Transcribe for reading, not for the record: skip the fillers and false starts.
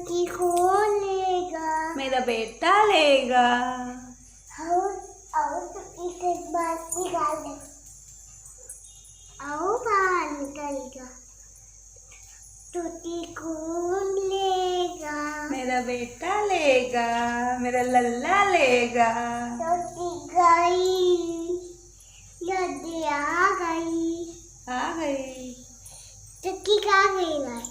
चुटकी कौन लेगा? मेरा बेटा लेगा। आओ चुटकी से बात निकाल दे। आओ बाहर निकलेगा। चुटकी कौन लेगा? मेरा बेटा लेगा, मेरा लल्ला लेगा। चुटकी गई, नदी आ गई। आ गई। चुटकी कहाँ गई?